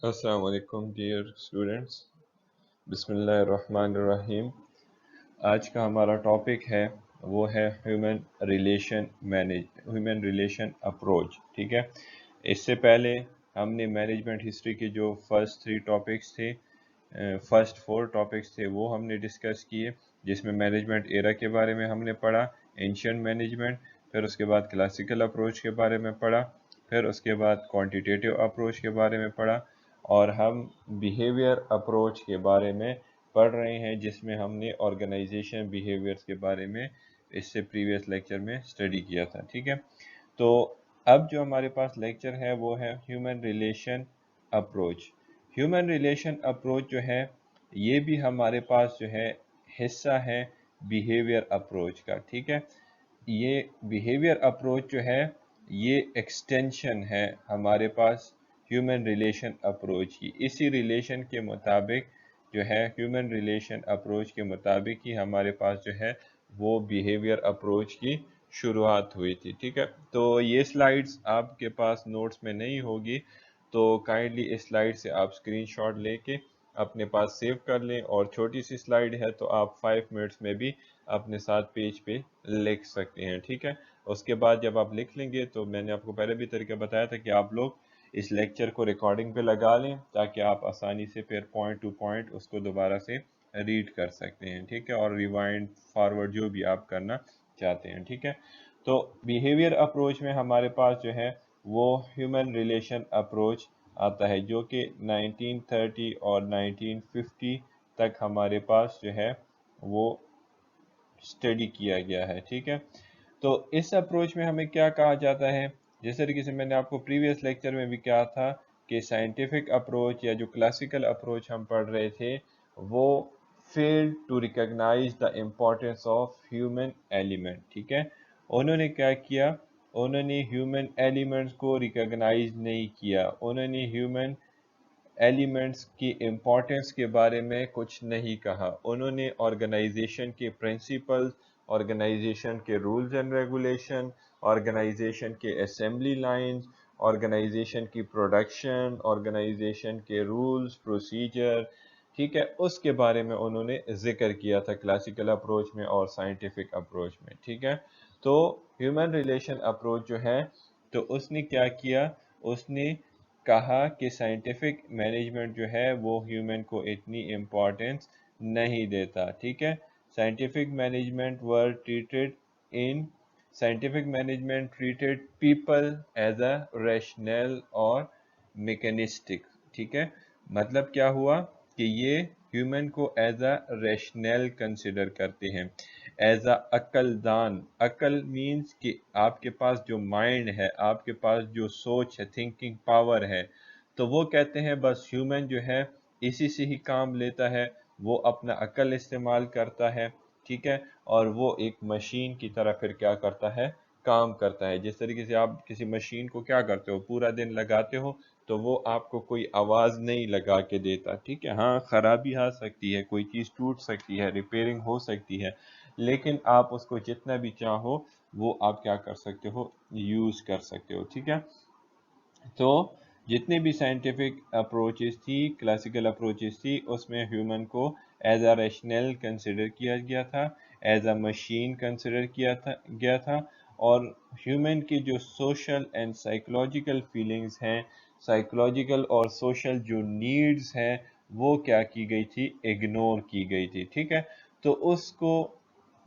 السلام علیکم dear students, بسم اللہ الرحمن الرحیم۔ آج کا ہمارا ٹاپک ہے وہ ہے ہیومن ریلیشن اپروچ، ٹھیک ہے۔ اس سے پہلے ہم نے مینجمنٹ ہسٹری کے جو فرسٹ 4 ٹاپکس تھے وہ ہم نے ڈسکس کیے، جس میں مینجمنٹ ایرا کے بارے میں ہم نے پڑھا، اینشینٹ مینجمنٹ، پھر اس کے بعد کلاسیکل اپروچ کے بارے میں پڑھا، پھر اس کے بعد کوانٹیٹیو اپروچ کے بارے میں پڑھا، اور ہم بیہیویئر اپروچ کے بارے میں پڑھ رہے ہیں، جس میں ہم نے آرگنائزیشن بیہیویئرس کے بارے میں اس سے پریویس لیکچر میں اسٹڈی کیا تھا، ٹھیک ہے۔ تو اب جو ہمارے پاس لیکچر ہے وہ ہے human relation approach. Human relation approach جو ہے یہ بھی ہمارے پاس جو ہے حصہ ہے بیہیویئر اپروچ کا، ٹھیک ہے۔ یہ بیہیویئر اپروچ جو ہے یہ ایکسٹینشن ہے ہمارے پاس ہیومن ریلیشن اپروچ کی۔ اسی ریلیشن کے مطابق جو ہے ہیومن ریلیشن اپروچ کے مطابق ہی ہمارے پاس جو ہے وہ بیہیویئر اپروچ کی شروعات ہوئی تھی، ٹھیک ہے۔ تو یہ سلائیڈز آپ کے پاس نوٹس میں نہیں ہوگی، تو کائنڈلی اس سلائیڈ سے آپ اسکرین شاٹ لے کے اپنے پاس سیو کر لیں، اور چھوٹی سی سلائیڈ ہے تو آپ 5 منٹس میں بھی اپنے ساتھ پیج پہ لکھ سکتے ہیں، ٹھیک ہے۔ اس کے بعد جب آپ لکھ لیں گے تو میں نے آپ کو پہلے بھی طریقہ بتایا تھا کہ آپ لوگ اس لیکچر کو ریکارڈنگ پہ لگا لیں، تاکہ آپ آسانی سے پھر پوائنٹ ٹو پوائنٹ اس کو دوبارہ سے ریڈ کر سکتے ہیں، ٹھیک ہے، اور ریوائنڈ فارورڈ جو بھی آپ کرنا چاہتے ہیں، ٹھیک ہے۔ تو بیہیویئر اپروچ میں ہمارے پاس جو ہے وہ ہیومن ریلیشن اپروچ آتا ہے، جو کہ 1930 اور 1950 تک ہمارے پاس جو ہے وہ اسٹڈی کیا گیا ہے، ٹھیک ہے۔ تو اس اپروچ میں ہمیں کیا کہا جاتا ہے، جس طریقے سے میں نے آپ کو پریویس لیکچر میں بھی کہا تھا کہ سائنٹیفک اپروچ یا جو کلاسیکل اپروچ ہم پڑھ رہے تھے وہ failed to recognize the importance of human element، ٹھیک ہے۔ انہوں نے کیا کیا، انہوں نے ہیومن ایلیمنٹس کو ریکگنائز نہیں کیا، انہوں نے ہیومن ایلیمنٹس کی امپورٹنس کے بارے میں کچھ نہیں کہا، انہوں نے آرگنائزیشن کے پرنسپلز، آرگنائزیشن کے رولز اینڈ ریگولیشن، آرگنائزیشن کے اسمبلی لائنز، آرگنائزیشن کی پروڈکشن، آرگنائزیشن کے رولز پروسیجر، ٹھیک ہے، اس کے بارے میں انہوں نے ذکر کیا تھا کلاسیکل اپروچ میں اور سائنٹیفک اپروچ میں، ٹھیک ہے۔ تو ہیومن ریلیشن اپروچ جو ہے تو اس نے کیا کیا، اس نے کہا کہ سائنٹیفک مینجمنٹ جو ہے وہ ہیومن کو اتنی امپورٹنس نہیں دیتا، ٹھیک ہے۔ Scientific management scientific management treated people as a rational اور میکنسٹک، ٹھیک ہے۔ مطلب کیا ہوا کہ یہ ہیومن کو ایز اے ریشنل کنسیڈر کرتے ہیں، ایز اے عقل دان۔ عقل مینز کہ آپ کے پاس جو مائنڈ ہے، آپ کے پاس جو سوچ ہے، تھنکنگ پاور ہے، تو وہ کہتے ہیں بس ہیومن جو ہے اسی سے ہی کام لیتا ہے، وہ اپنا عقل استعمال کرتا ہے، ٹھیک ہے، اور وہ ایک مشین کی طرح پھر کیا کرتا ہے، کام کرتا ہے۔ جس طریقے سے آپ کسی مشین کو کیا کرتے ہو، پورا دن لگاتے ہو تو وہ آپ کو کوئی آواز نہیں لگا کے دیتا، ٹھیک ہے۔ ہاں خرابی آ سکتی ہے، کوئی چیز ٹوٹ سکتی ہے، ریپیئرنگ ہو سکتی ہے، لیکن آپ اس کو جتنا بھی چاہو وہ آپ کیا کر سکتے ہو، یوز کر سکتے ہو، ٹھیک ہے۔ تو جتنے بھی سائنٹیفک اپروچز تھی، کلاسیکل اپروچز تھی، اس میں ہیومن کو ایز اے ریشنل کنسیڈر کیا گیا تھا، ایز اے مشین کنسیڈر کیا گیا تھا، اور ہیومن کی جو سوشل اینڈ سائیکولوجیکل فیلنگز ہیں، سائیکولوجیکل اور سوشل جو نیڈز ہیں، وہ کیا کی گئی تھی، اگنور کی گئی تھی، ٹھیک ہے۔ تو اس کو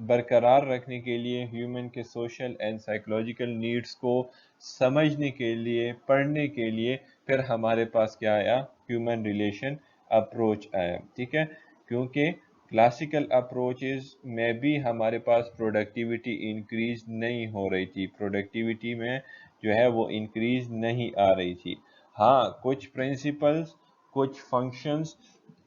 برقرار رکھنے کے لیے، ہیومن کے سوشل اینڈ سائیکولوجیکل نیڈز کو سمجھنے کے لیے، پڑھنے کے لیے، پھر ہمارے پاس کیا آیا، ہیومن ریلیشن اپروچ آیا، ٹھیک ہے۔ کیونکہ کلاسیکل اپروچز میں بھی ہمارے پاس پروڈکٹیوٹی انکریز نہیں ہو رہی تھی، پروڈکٹیوٹی میں جو ہے وہ انکریز نہیں آ رہی تھی۔ ہاں کچھ پرنسپلز، کچھ فنکشنز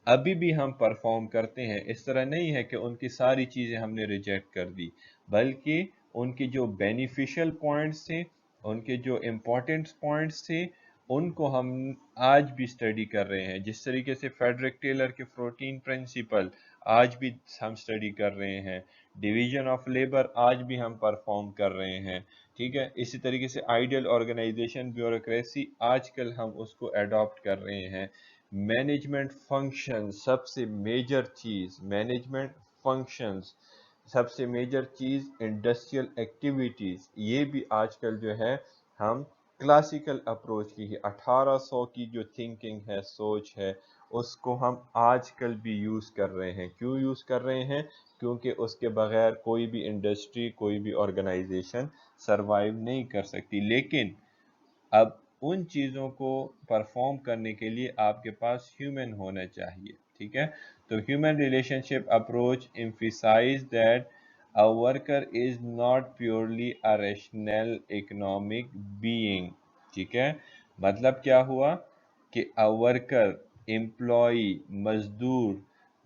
ابھی بھی ہم پرفارم کرتے ہیں، اس طرح نہیں ہے کہ ان کی ساری چیزیں ہم نے ریجیکٹ کر دی، بلکہ ان کی جو بینیفیشل پوائنٹس تھے، ان کے جو امپورٹنٹ پوائنٹس تھے، ان کو ہم آج بھی اسٹڈی کر رہے ہیں۔ جس طریقے سے فیڈرک ٹیلر کے 14 پرنسپل آج بھی ہم اسٹڈی کر رہے ہیں، ڈویژن آف لیبر آج بھی ہم پرفارم کر رہے ہیں، ٹھیک ہے. اسی طریقے سے آئیڈیل آرگنائزیشن بیوروکریسی آج کل ہم اس کو اڈاپٹ کر رہے ہیں. مینجمنٹ فنکشن سب سے میجر چیز، مینجمنٹ فنکشنز سب سے میجر چیز، انڈسٹریل ایکٹیویٹیز، یہ بھی آج کل جو ہے ہم کلاسیکل اپروچ کی 1800 کی جو تھنکنگ ہے، سوچ ہے، اس کو ہم آج کل بھی یوز کر رہے ہیں. کیوں یوز کر رہے ہیں؟ کیونکہ اس کے بغیر کوئی بھی انڈسٹری، کوئی بھی آرگنائزیشن سروائیو نہیں کر سکتی. لیکن اب ان چیزوں کو پرفارم کرنے کے لیے آپ کے پاس ہیومن ہونا چاہیے. ٹھیک ہے. تو human relation ship approach emphasize that a worker is not purely a rational economic being. ٹھیک ہے. مطلب کیا ہوا کہ a worker، امپلائی، مزدور،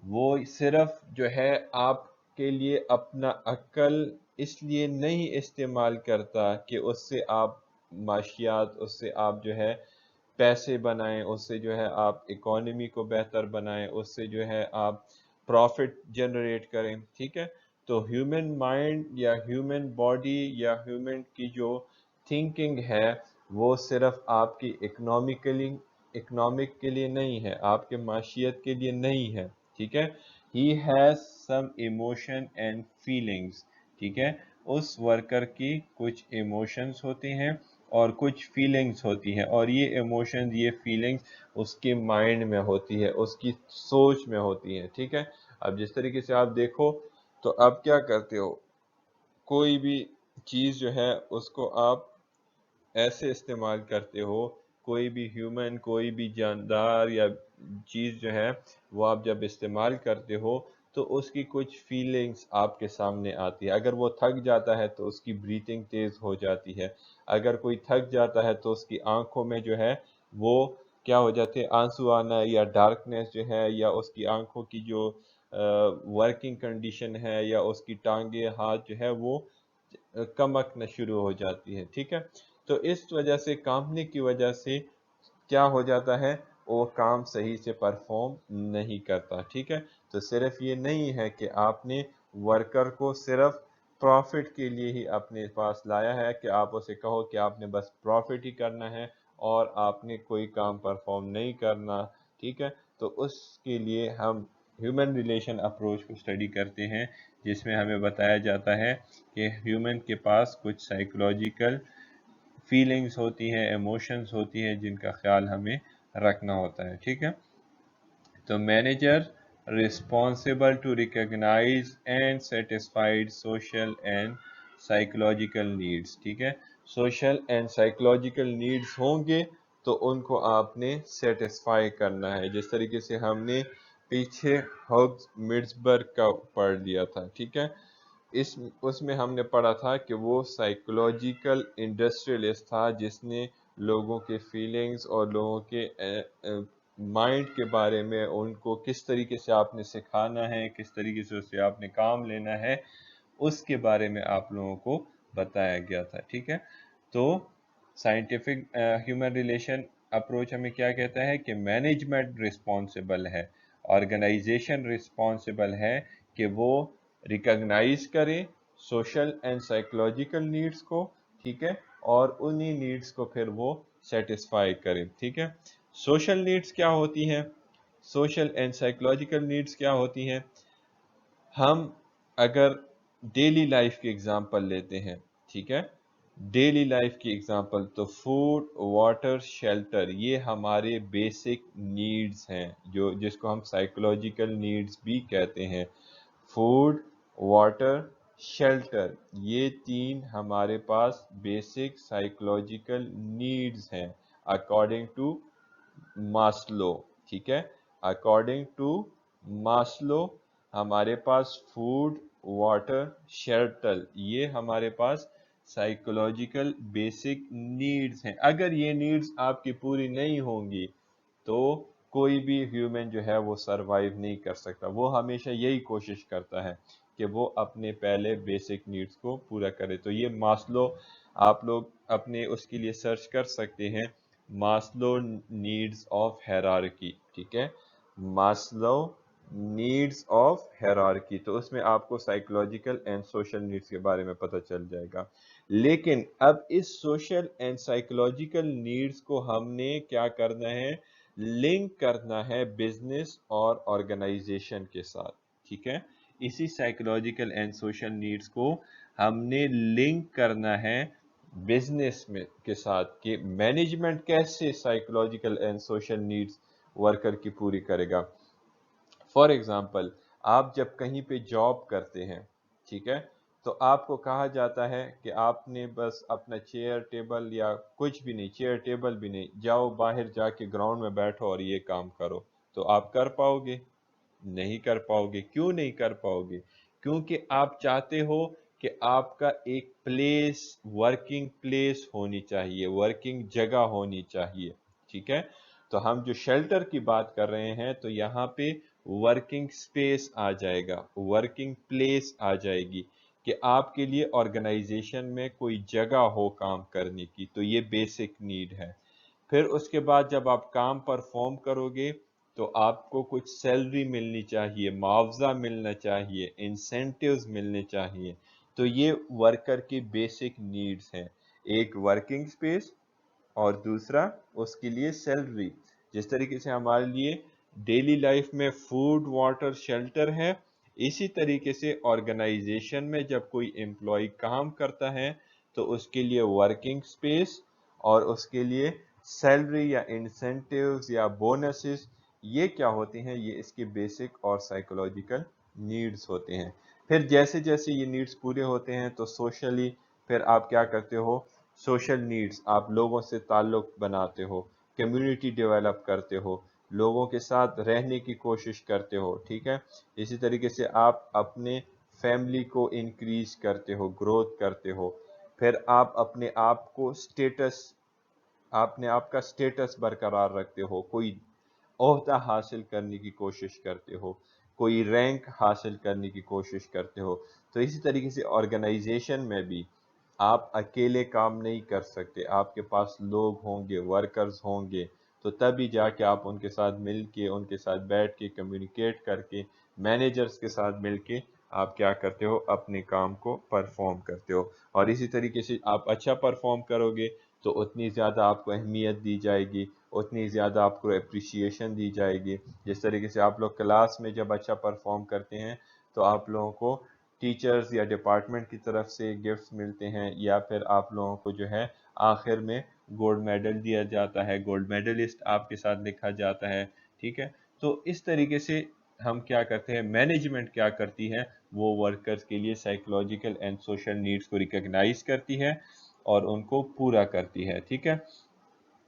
وہ صرف جو ہے آپ کے لیے اپنا عقل اس لیے نہیں استعمال کرتا کہ اس سے آپ معاشیات، اس سے آپ جو ہے پیسے بنائیں، اس سے جو ہے آپ اکانومی کو بہتر بنائیں، اس سے جو ہے آپ پروفٹ جنریٹ کریں. ٹھیک ہے. تو ہیومن مائنڈ یا ہیومن باڈی یا ہیومن کی جو تھنکنگ ہے وہ صرف آپ کی اکنامک کے لیے نہیں ہے، آپ کے معاشیت کے لیے نہیں ہے. ٹھیک ہے. He has some emotion and feelings. ٹھیک ہے. اس ورکر کی کچھ ایموشنز ہوتے ہیں اور کچھ فیلنگز ہوتی ہیں، اور یہ ایموشنز، یہ فیلنگز اس کے مائنڈ میں ہوتی ہے، اس کی سوچ میں ہوتی ہے. ٹھیک ہے. اب جس طریقے سے آپ دیکھو تو آپ کیا کرتے ہو، کوئی بھی چیز جو ہے اس کو آپ ایسے استعمال کرتے ہو، کوئی بھی ہیومن، کوئی بھی جاندار یا چیز جو ہے وہ آپ جب استعمال کرتے ہو تو اس کی کچھ فیلنگز آپ کے سامنے آتی ہے. اگر وہ تھک جاتا ہے تو اس کی بریتنگ تیز ہو جاتی ہے، اگر کوئی تھک جاتا ہے تو اس کی آنکھوں میں جو ہے وہ کیا ہو جاتے ہیں، آنسو آنا یا ڈارکنیس جو ہے، یا اس کی آنکھوں کی جو ورکنگ کنڈیشن ہے، یا اس کی ٹانگیں، ہاتھ جو ہے وہ کمکنا شروع ہو جاتی ہے. ٹھیک ہے. تو اس وجہ سے کامنے کی وجہ سے کیا ہو جاتا ہے، وہ کام صحیح سے پرفارم نہیں کرتا. ٹھیک ہے. تو صرف یہ نہیں ہے کہ آپ نے ورکر کو صرف پروفٹ کے لیے ہی اپنے پاس لایا ہے کہ آپ اسے کہو کہ آپ نے بس پروفٹ ہی کرنا ہے اور آپ نے کوئی کام پرفارم نہیں کرنا. ٹھیک ہے. تو اس کے لیے ہم ہیومن ریلیشن اپروچ کو اسٹڈی کرتے ہیں، جس میں ہمیں بتایا جاتا ہے کہ ہیومن کے پاس کچھ سائیکولوجیکل فیلنگز ہوتی ہیں، ایموشنز ہوتی ہیں، جن کا خیال ہمیں رکھنا ہوتا ہے. ٹھیک ہے. تو manager responsible to recognize and satisfied social and psychological needs. ٹھیک ہے. social and psychological needs ہوں گے تو ان کو آپ نے سیٹسفائی کرنا ہے. جس طریقے سے ہم نے پیچھے ہگز مڈسبرگ کا پڑھ لیا تھا. ٹھیک ہے. اس میں ہم نے پڑھا تھا کہ وہ سائیکولوجیکل انڈسٹریلسٹ تھا، جس نے لوگوں کے فیلنگز اور لوگوں کے مائنڈ کے بارے میں، ان کو کس طریقے سے آپ نے سکھانا ہے، کس طریقے سے اس سے آپ نے کام لینا ہے، اس کے بارے میں آپ لوگوں کو بتایا گیا تھا. ٹھیک ہے. تو سائنٹیفک ہیومن ریلیشن اپروچ ہمیں کیا کہتا ہے کہ مینجمنٹ رسپانسبل ہے، آرگنائزیشن رسپانسبل ہے کہ وہ ریکگنائز کرے سوشل اینڈ سائیکولوجیکل نیڈس کو. ٹھیک ہے. اور انہی نیڈس کو پھر وہ سیٹسفائی کرے. ٹھیک ہے. سوشل نیڈس کیا ہوتی ہیں، سوشل اینڈ سائیکولوجیکل نیڈس کیا ہوتی ہیں؟ ہم اگر ڈیلی لائف کی اگزامپل لیتے ہیں، ٹھیک ہے، ڈیلی لائف کی اگزامپل، تو فوڈ، واٹر، شیلٹر، یہ ہمارے بیسک نیڈز ہیں، جس کو ہم سائیکولوجیکل نیڈز بھی کہتے ہیں. فوڈ، واٹر، شیلٹر، یہ تین ہمارے پاس بیسک سائیکولوجیکل نیڈز ہیں اکارڈنگ ٹو ماسلو. ٹھیک ہے. اکارڈنگ ٹو ماسلو ہمارے پاس فوڈ، واٹر، شیلٹر، یہ ہمارے پاس سائیکولوجیکل بیسک نیڈز ہیں. اگر یہ نیڈز آپ کی پوری نہیں ہوں گی تو کوئی بھی ہیومن جو ہے وہ سروائیو نہیں کر سکتا. وہ ہمیشہ یہی کوشش کرتا ہے کہ وہ اپنے پہلے بیسک نیڈز کو پورا کرے. تو یہ ماسلو آپ لوگ اپنے اس کے لیے سرچ کر سکتے ہیں، ماسلو نیڈز آف ہیرارکی. ٹھیک ہے. ماسلو نیڈز آف ہیرارکی، تو اس میں آپ کو سائیکولوجیکل اینڈ سوشل نیڈز کے بارے میں پتہ چل جائے گا. لیکن اب اس سوشل اینڈ سائیکولوجیکل نیڈز کو ہم نے کیا کرنا ہے، لنک کرنا ہے بزنس اور آرگنائزیشن کے ساتھ. ٹھیک ہے، اسی سائیکولوجیکل اینڈ سوشل نیڈز کو ہم نے لنک کرنا ہے بزنس میں کے ساتھ کہ مینجمنٹ کیسے psychological and social needs worker کی پوری کرے گا. فار ایگزامپل، آپ جب کہیں پہ جاب کرتے ہیں، ٹھیک ہے، تو آپ کو کہا جاتا ہے کہ آپ نے بس اپنا چیئر ٹیبل یا کچھ بھی نہیں، چیئر ٹیبل بھی نہیں، جاؤ باہر جا کے گراؤنڈ میں بیٹھو اور یہ کام کرو. تو آپ کر پاؤ گے؟ نہیں کر پاؤ گے. کیوں نہیں کر پاؤ گے؟ کیونکہ آپ چاہتے ہو کہ آپ کا ایک پلیس، ورکنگ پلیس ہونی چاہیے، ورکنگ جگہ ہونی چاہیے. ٹھیک ہے، تو ہم جو شیلٹر کی بات کر رہے ہیں تو یہاں پہ ورکنگ سپیس آ جائے گا، ورکنگ پلیس آ جائے گی کہ آپ کے لیے آرگنائزیشن میں کوئی جگہ ہو کام کرنے کی. تو یہ بیسک نیڈ ہے. پھر اس کے بعد جب آپ کام پرفارم کرو گے تو آپ کو کچھ سیلری ملنی چاہیے، معاوضہ ملنا چاہیے، انسینٹیوز ملنے چاہیے. تو یہ ورکر کی بیسک نیڈز ہیں، ایک ورکنگ سپیس اور دوسرا اس کے لیے سیلری. جس طریقے سے ہمارے لیے ڈیلی لائف میں فوڈ، واٹر، شیلٹر ہے، اسی طریقے سے آرگنائزیشن میں جب کوئی امپلائی کام کرتا ہے تو اس کے لیے ورکنگ سپیس اور اس کے لیے سیلری یا انسینٹیوز یا بونسز، یہ کیا ہوتے ہیں؟ یہ اس کے بیسک اور سائیکولوجیکل نیڈز ہوتے ہیں. پھر جیسے جیسے یہ نیڈز پورے ہوتے ہیں تو سوشلی پھر آپ کیا کرتے ہو؟ سوشل نیڈز، آپ لوگوں سے تعلق بناتے ہو، کمیونٹی ڈیولپ کرتے ہو، لوگوں کے ساتھ رہنے کی کوشش کرتے ہو. ٹھیک ہے، اسی طریقے سے آپ اپنے فیملی کو انکریز کرتے ہو، گروتھ کرتے ہو. پھر آپ اپنے آپ کو سٹیٹس، آپ نے آپ کا سٹیٹس برقرار رکھتے ہو، کوئی عہدہ حاصل کرنے کی کوشش کرتے ہو، کوئی رینک حاصل کرنے کی کوشش کرتے ہو. تو اسی طریقے سے آرگنائزیشن میں بھی آپ اکیلے کام نہیں کر سکتے، آپ کے پاس لوگ ہوں گے، ورکرز ہوں گے، تو تبھی جا کے آپ ان کے ساتھ مل کے، ان کے ساتھ بیٹھ کے، کمیونیکیٹ کر کے، مینیجرز کے ساتھ مل کے آپ کیا کرتے ہو؟ اپنے کام کو پرفارم کرتے ہو. اور اسی طریقے سے آپ اچھا پرفارم کرو گے تو اتنی زیادہ آپ کو اہمیت دی جائے گی، اتنی زیادہ آپ کو اپریشیشن دی جائے گی. جس طریقے سے آپ لوگ کلاس میں جب اچھا پرفارم کرتے ہیں تو آپ لوگوں کو ٹیچرز یا ڈپارٹمنٹ کی طرف سے گفٹس ملتے ہیں، یا پھر آپ لوگوں کو جو ہے آخر میں گولڈ میڈل دیا جاتا ہے، گولڈ میڈلسٹ آپ کے ساتھ لکھا جاتا ہے. ٹھیک ہے، تو اس طریقے سے ہم کیا کرتے ہیں، مینجمنٹ کیا کرتی ہے، وہ ورکرز کے لیے سائیکولوجیکل اینڈ سوشل نیڈز کو ریکگنائز کرتی ہے اور ان کو پورا کرتی ہے. ٹھیک ہے،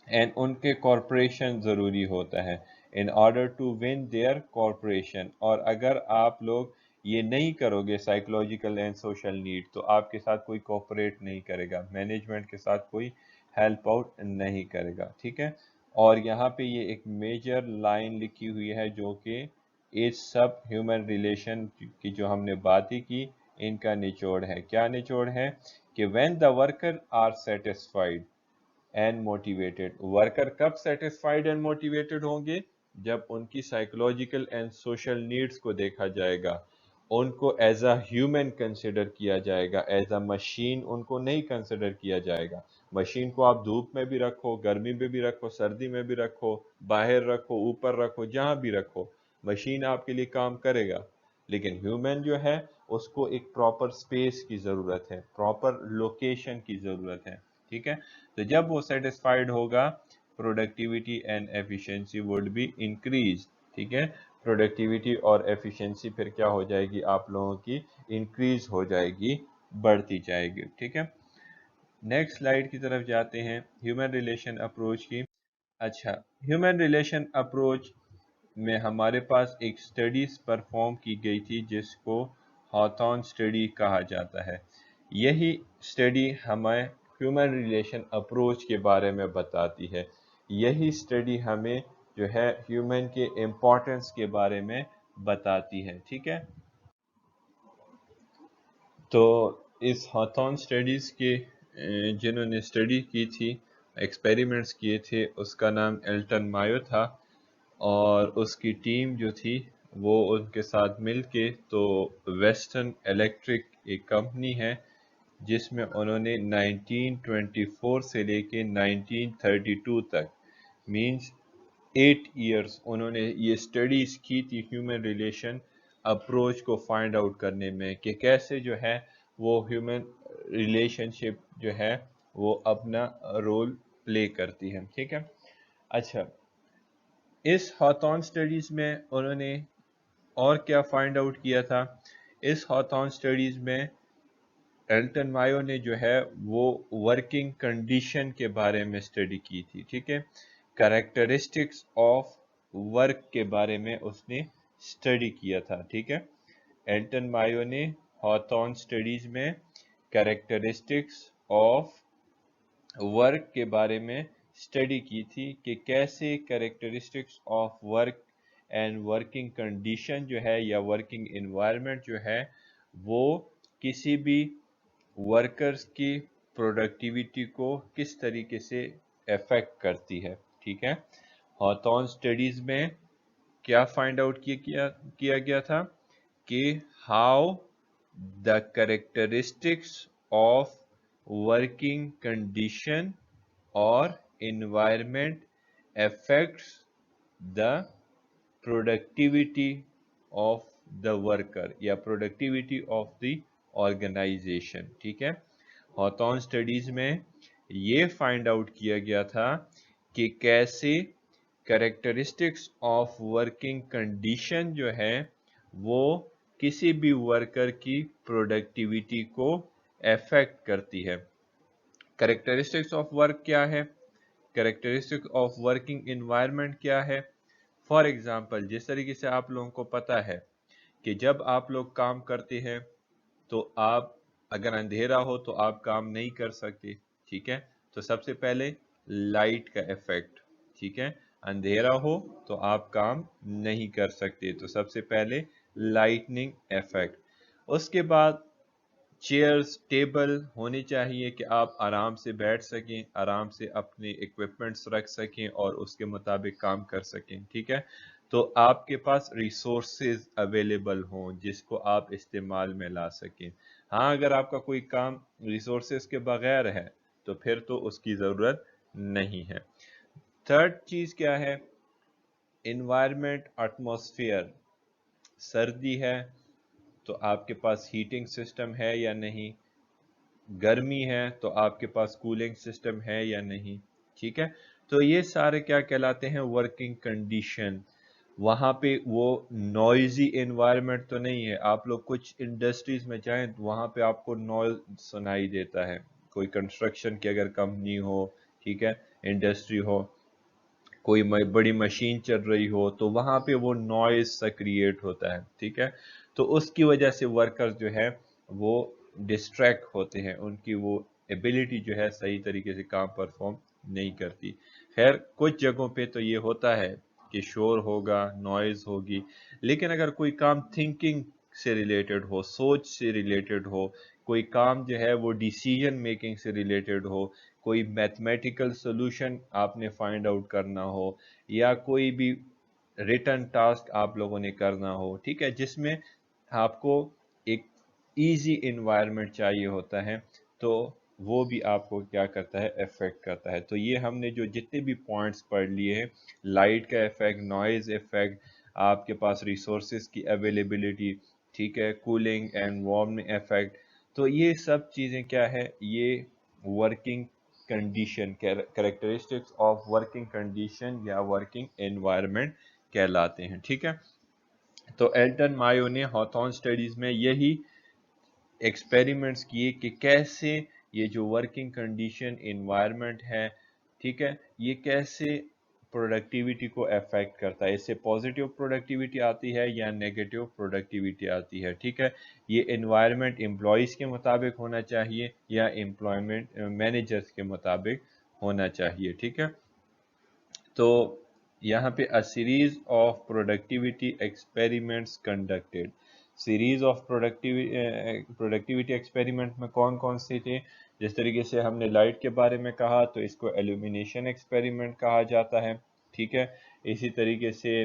اینڈ ان کے کارپوریشن ضروری ہوتا ہے in order to win their corporation. اور اگر آپ لوگ یہ نہیں کرو گے سائیکولوجیکل اینڈ سوشل نیڈ، تو آپ کے ساتھ کوئی کوپریٹ نہیں کرے گا، مینجمنٹ کے ساتھ کوئی ہیلپ آؤٹ نہیں کرے گا. ٹھیک ہے، اور یہاں پہ یہ ایک میجر لائن لکھی ہوئی ہے جو کہ اس سب ہیومن ریلیشن کی جو ہم نے باتیں کی ان کا نچوڑ ہے. کیا نچوڑ ہے؟ کہ when the worker are satisfied and motivated. Worker کب سیٹسفائیڈ اینڈ موٹیویٹڈ ہوں گے؟ جب ان کی سائیکولوجیکل اینڈ سوشل نیڈز کو دیکھا جائے گا، ان کو ایز اے ہیومن کنسیڈر کیا جائے گا، ایز اے مشین ان کو نہیں کنسیڈر کیا جائے گا. مشین کو آپ دھوپ میں بھی رکھو، گرمی میں بھی رکھو، سردی میں بھی رکھو، باہر رکھو، اوپر رکھو، جہاں بھی رکھو، مشین آپ کے لیے کام کرے گا. لیکن ہیومن جو ہے اس کو ایک پراپر سپیس کی ضرورت ہے، پراپر لوکیشن کی ضرورت ہے. ٹھیک ہے، تو جب وہ سیٹسفائیڈ ہوگا، productivity and efficiency would be increase. ٹھیک ہے، پروڈکٹیوٹی اور ایفیشنسی پھر کیا ہو جائے گی؟ آپ لوگوں کی انکریز ہو جائے گی، بڑھتی جائے گی. ٹھیک ہے، نیکسٹ سلائیڈ کی طرف جاتے ہیں ہیومن ریلیشن اپروچ کی. اچھا، ہیومن ریلیشن اپروچ میں ہمارے پاس ایک اسٹڈیز پرفارم کی گئی تھی جس کو ہاتھون اسٹڈی کہا جاتا ہے. یہی اسٹڈی ہمیں ہیومن ریلیشن اپروچ کے بارے میں بتاتی ہے. یہی اسٹڈی ہمیں جو ہے ہیومن کے امپورٹنس کے بارے میں بتاتی ہے. ٹھیک ہے، تو اس ہاتھون اسٹڈیز کے جنہوں نے اسٹڈی کی تھی، ایکسپیریمنٹس کیے تھے، اس کا نام ایلٹن مایو تھا، اور اس کی ٹیم جو تھی وہ ان کے ساتھ مل کے تو ویسٹرن الیکٹرک ایک کمپنی ہے جس میں انہوں نے 1924 سے لے کے 1932 تک مینس 8 ایئرس انہوں نے یہ اسٹڈیز کی تھی ہیومن ریلیشن اپروچ کو فائنڈ آؤٹ کرنے میں کہ کیسے جو ہے وہ ہیومن ریلیشن شپ جو ہے وہ اپنا رول پلے کرتی ہے. ٹھیک ہے. اچھا، اس ہاتھون اسٹڈیز میں انہوں نے اور کیا فائنڈ آؤٹ کیا تھا؟ اس ہاتھون اسٹڈیز میں ایلٹن مایو نے جو ہے وہ ورکنگ کنڈیشن کے بارے میں اسٹڈی کی تھی. ٹھیک ہے. کریکٹرسٹکس آف ورک کے بارے میں اس نے اسٹڈی کیا تھا. ٹھیک ہے. ایلٹن مایو نے ہاتھون اسٹڈیز میں کریکٹرسٹکس آف ورک کے بارے میں اسٹڈی کی تھی کہ کیسے characteristics of work and working condition جو ہے یا ورکنگ انوائرمنٹ جو ہے وہ کسی بھی ورکرز کی پروڈکٹیویٹی کو کس طریقے سے افیکٹ کرتی ہے. ٹھیک ہے. ہاتھون اسٹڈیز میں کیا فائنڈ آؤٹ کیا گیا تھا کہ how the characteristics of working condition or environment affects the productivity of the worker یا productivity of the organization. ٹھیک ہے. ہاتھون اسٹڈیز میں یہ فائنڈ آؤٹ کیا گیا تھا کہ کیسے کریکٹرسٹکس آف ورکنگ کنڈیشن جو ہے وہ کسی بھی ورکر کی پروڈکٹیویٹی کو افیکٹ کرتی ہے. کریکٹرسٹکس آف ورک کیا ہے؟ کریکٹرسٹکس آف ورکنگ انوائرمنٹ کیا ہے؟ فار ایگزامپل جس طریقے سے آپ لوگوں کو پتا ہے کہ جب آپ لوگ کام کرتے ہیں تو آپ اگر اندھیرا ہو تو آپ کام نہیں کر سکتے. ٹھیک ہے. تو سب سے پہلے لائٹ کا ایفیکٹ. ٹھیک ہے. اندھیرا ہو تو آپ کام نہیں کر سکتے تو سب سے پہلے لائٹننگ ایفیکٹ. اس کے بعد چیئرز ٹیبل ہونی چاہیے کہ آپ آرام سے بیٹھ سکیں، آرام سے اپنے ایکوپمنٹس رکھ سکیں اور اس کے مطابق کام کر سکیں. ٹھیک ہے. تو آپ کے پاس ریسورسز اویلیبل ہوں جس کو آپ استعمال میں لا سکیں. ہاں اگر آپ کا کوئی کام ریسورسز کے بغیر ہے تو پھر تو اس کی ضرورت نہیں ہے. تھرڈ چیز کیا ہے؟ Environment atmosphere. سردی ہے تو آپ کے پاس ہیٹنگ سسٹم ہے یا نہیں، گرمی ہے تو آپ کے پاس کولنگ سسٹم ہے یا نہیں. ٹھیک ہے. تو یہ سارے کیا کہلاتے ہیں؟ Working condition. وہاں پہ وہ نوائزی انوائرمنٹ تو نہیں ہے. آپ لوگ کچھ انڈسٹریز میں جائیں تو وہاں پہ آپ کو نوائز سنائی دیتا ہے. کوئی کنسٹرکشن کی اگر کمپنی ہو، ٹھیک ہے، انڈسٹری ہو، کوئی بڑی مشین چل رہی ہو تو وہاں پہ وہ نوائز سا کریٹ ہوتا ہے. ٹھیک ہے. تو اس کی وجہ سے ورکر جو ہے وہ ڈسٹریکٹ ہوتے ہیں، ان کی وہ ایبیلٹی جو ہے صحیح طریقے سے کام پرفارم نہیں کرتی. خیر کچھ جگہوں پہ تو یہ ہوتا ہے کہ شور ہوگا، نوائز ہوگی، لیکن اگر کوئی کام تھنکنگ سے ریلیٹڈ ہو، سوچ سے ریلیٹڈ ہو، کوئی کام جو ہے وہ ڈیسیژن میکنگ سے ریلیٹڈ ہو، کوئی میتھمیٹیکل سولوشن آپ نے فائنڈ آؤٹ کرنا ہو یا کوئی بھی ریٹن ٹاسک آپ لوگوں نے کرنا ہو، ٹھیک ہے، جس میں آپ کو ایک ایزی انوائرمنٹ چاہیے ہوتا ہے تو وہ بھی آپ کو کیا کرتا ہے؟ افیکٹ کرتا ہے. تو یہ ہم نے جو جتنے بھی پوائنٹس پڑھ لیے ہیں، لائٹ کا افیکٹ، نوائز افیکٹ، آپ کے پاس ریسورسز کی اویلیبلٹی، ٹھیک ہے، کولنگ اینڈ وارمنگ افیکٹ، تو یہ سب چیزیں کیا ہے؟ یہ working condition, characteristics of working condition یا ورکنگ انوائرمنٹ کہلاتے ہیں. ٹھیک ہے. تو ایلٹن مایو نے ہاتھون اسٹڈیز میں یہی ایکسپیریمنٹس کیے کہ کیسے یہ جو ورکنگ کنڈیشن انوائرمنٹ ہے، ٹھیک ہے، یہ کیسے پروڈکٹیوٹی کو افیکٹ کرتا ہے. اس سے پازیٹیو پروڈکٹیوٹی آتی ہے یا نیگیٹیو پروڈکٹیوٹی آتی ہے. ٹھیک ہے. یہ انوائرمنٹ امپلائیز کے مطابق ہونا چاہیے یا امپلائمنٹ مینیجرز کے مطابق ہونا چاہیے. ٹھیک ہے. تو یہاں پہ a series of productivity experiments conducted. Series of productivity experiment میں کون کون سے تھے؟ جس طریقے سے ہم نے لائٹ کے بارے میں کہا تو اس کو ایلومینیشن ایکسپیریمنٹ کہا جاتا ہے. ٹھیک ہے. اسی طریقے سے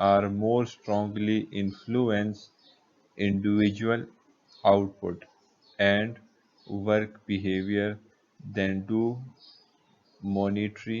are more strongly influence individual output and work behavior than do monetary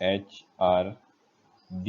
HRD,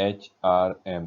HRM,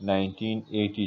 1980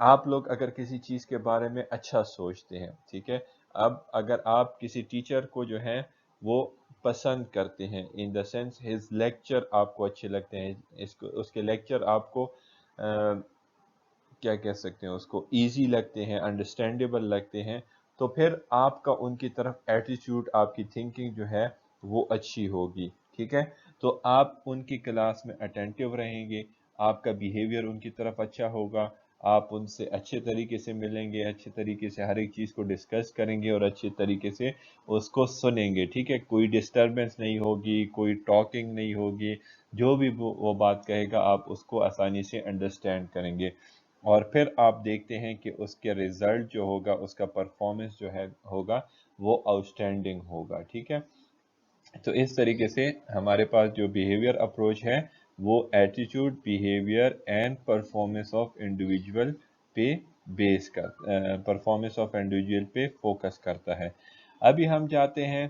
آپ لوگ اگر کسی چیز کے بارے میں اچھا سوچتے ہیں، ٹھیک ہے، اب اگر آپ کسی ٹیچر کو جو ہے وہ پسند کرتے ہیں، ان دا سینس ہز لیکچر آپ کو اچھے لگتے ہیں، اس کے لیکچر آپ کو کیا کہہ سکتے ہیں، اس کو ایزی لگتے ہیں، انڈرسٹینڈیبل لگتے ہیں، تو پھر آپ کا ان کی طرف ایٹیٹیوڈ، آپ کی تھنکنگ جو ہے وہ اچھی ہوگی، ٹھیک ہے، تو آپ ان کی کلاس میں اٹینٹیو رہیں گے، آپ کا بیہیویئر ان کی طرف اچھا ہوگا، آپ ان سے اچھے طریقے سے ملیں گے، اچھے طریقے سے ہر ایک چیز کو ڈسکس کریں گے اور اچھے طریقے سے اس کو سنیں گے، ٹھیک ہے، کوئی ڈسٹربنس نہیں ہوگی، کوئی ٹاکنگ نہیں ہوگی، جو بھی وہ بات کہے گا آپ اس کو آسانی سے انڈرسٹینڈ کریں گے، اور پھر آپ دیکھتے ہیں کہ اس کے ریزلٹ جو ہوگا، اس کا پرفارمنس جو ہے ہوگا وہ آؤٹ اسٹینڈنگ ہوگا، ٹھیک ہے، تو اس طریقے سے ہمارے پاس جو بیہیویئر اپروچ ہے وہ attitude, behaviour and performance of individual پہ پرفارمنس آف انڈیویجول پہ فوکس کرتا ہے۔ ابھی ہم جاتے ہیں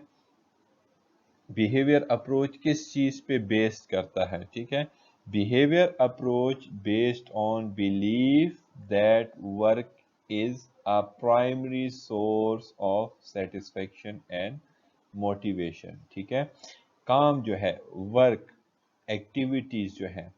بیہیویئر اپروچ کس چیز پہ بیسڈ کرتا ہے، ٹھیک ہے، behaviour approach based on belief that work is a primary source of satisfaction and motivation، ٹھیک ہے، کام جو ہے، ورک، ایکٹیویٹیز جو ہے،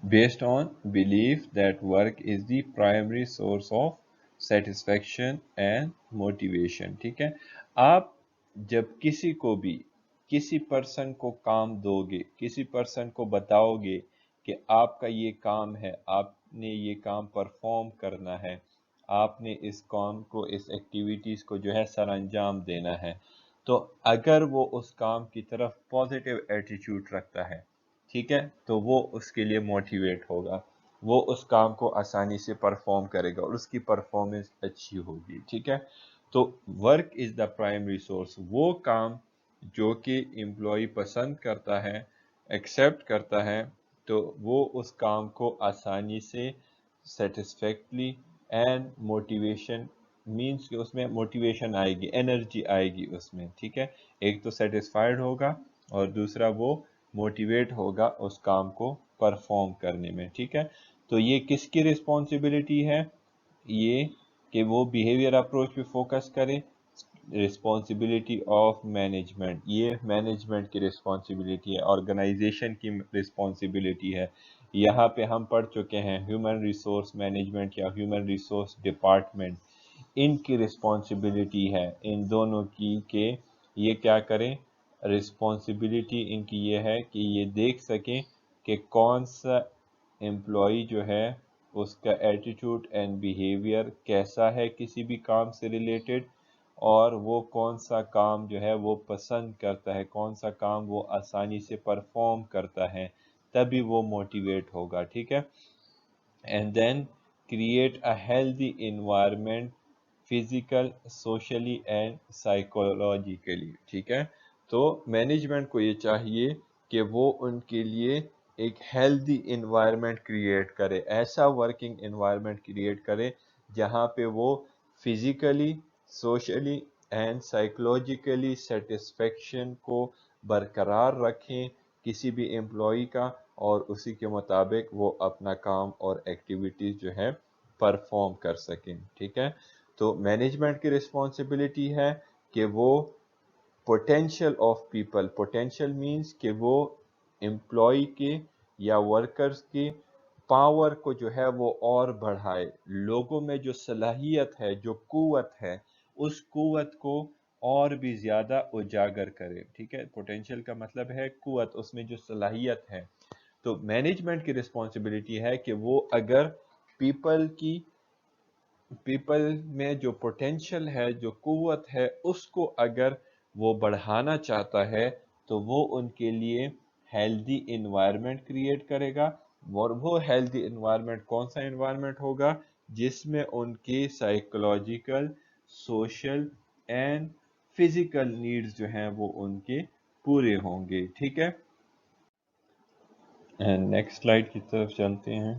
based on belief that work is the primary source of satisfaction and motivation، ٹھیک ہے، آپ جب کسی کو بھی، کسی پرسن کو کام دو گے، کسی پرسن کو بتاؤ گے کہ آپ کا یہ کام ہے، آپ نے یہ کام پرفارم کرنا ہے، آپ نے اس کام کو، اس ایکٹیویٹیز کو جو ہے سر انجام دینا ہے، تو اگر وہ اس کام کی طرف پازیٹیو ایٹیٹیوڈ رکھتا ہے، ٹھیک ہے، تو وہ اس کے لیے موٹیویٹ ہوگا، وہ اس کام کو آسانی سے پرفارم کرے گا اور اس کی پرفارمنس اچھی ہوگی، ٹھیک ہے، تو work is the primary source, وہ کام جو کہ امپلائی پسند کرتا ہے، ایکسیپٹ کرتا ہے، تو وہ اس کام کو آسانی سے سیٹسفیکٹلی اینڈ موٹیویشن مینس کہ اس میں موٹیویشن آئے گی، انرجی آئے گی اس میں، ٹھیک ہے، ایک تو سیٹسفائیڈ ہوگا اور دوسرا وہ موٹیویٹ ہوگا اس کام کو پرفارم کرنے میں، ٹھیک ہے، تو یہ کس کی رسپانسبلٹی ہے؟ یہ کہ وہ بیہیویئر اپروچ پہ فوکس کرے، رسپانسبلٹی آف مینجمنٹ، یہ مینجمنٹ کی رسپانسبلٹی ہے، آرگنائزیشن کی رسپانسبلٹی ہے، یہاں پہ ہم پڑھ چکے ہیں ہیومن ریسورس مینجمنٹ یا ہیومن ریسورس ڈپارٹمنٹ، ان کی رسپانسبلٹی ہے، ان دونوں کی، کہ یہ کیا کریں، رسپانسبلٹی ان کی یہ ہے کہ یہ دیکھ سکیں کہ کون سا امپلائی جو ہے اس کا ایٹیٹیوڈ اینڈ بیہیویئر کیسا ہے کسی بھی کام سے ریلیٹڈ، اور وہ کون سا کام جو ہے وہ پسند کرتا ہے، کون سا کام وہ آسانی سے پرفارم کرتا ہے، تبھی وہ موٹیویٹ ہوگا، ٹھیک ہے، and then create a healthy environment physical, socially and psychologically, ٹھیک ہے، تو مینجمنٹ کو یہ چاہیے کہ وہ ان کے لیے ایک ہیلدی انوائرمنٹ کریٹ کرے، ایسا ورکنگ انوائرمنٹ کریٹ کرے جہاں پہ وہ physically, socially and psychologically satisfaction کو برقرار رکھیں کسی بھی امپلائی کا، اور اسی کے مطابق وہ اپنا کام اور ایکٹیویٹیز جو ہے پرفارم کر سکیں، ٹھیک ہے، تو مینجمنٹ کی رسپانسبلٹی ہے کہ وہ potential of people, potential means کہ وہ امپلائی کے یا ورکرز کے پاور کو جو ہے وہ اور بڑھائے، لوگوں میں جو صلاحیت ہے، جو قوت ہے، اس قوت کو اور بھی زیادہ اجاگر کرے، ٹھیک ہے، پوٹینشیل کا مطلب ہے قوت، اس میں جو صلاحیت ہے، تو مینجمنٹ کی رسپانسبلٹی ہے کہ وہ اگر پیپل میں جو پوٹینشیل ہے، جو قوت ہے، اس کو اگر وہ بڑھانا چاہتا ہے تو وہ ان کے لیے ہیلدی انوائرمنٹ کریٹ کرے گا، اور وہ ہیلدی انوائرمنٹ کون سا انوائرمنٹ ہوگا؟ جس میں ان کے psychological, social and physical needs جو ہیں وہ ان کے پورے ہوں گے، ٹھیک ہے، نیکسٹ سلائیڈ کی طرف چلتے ہیں۔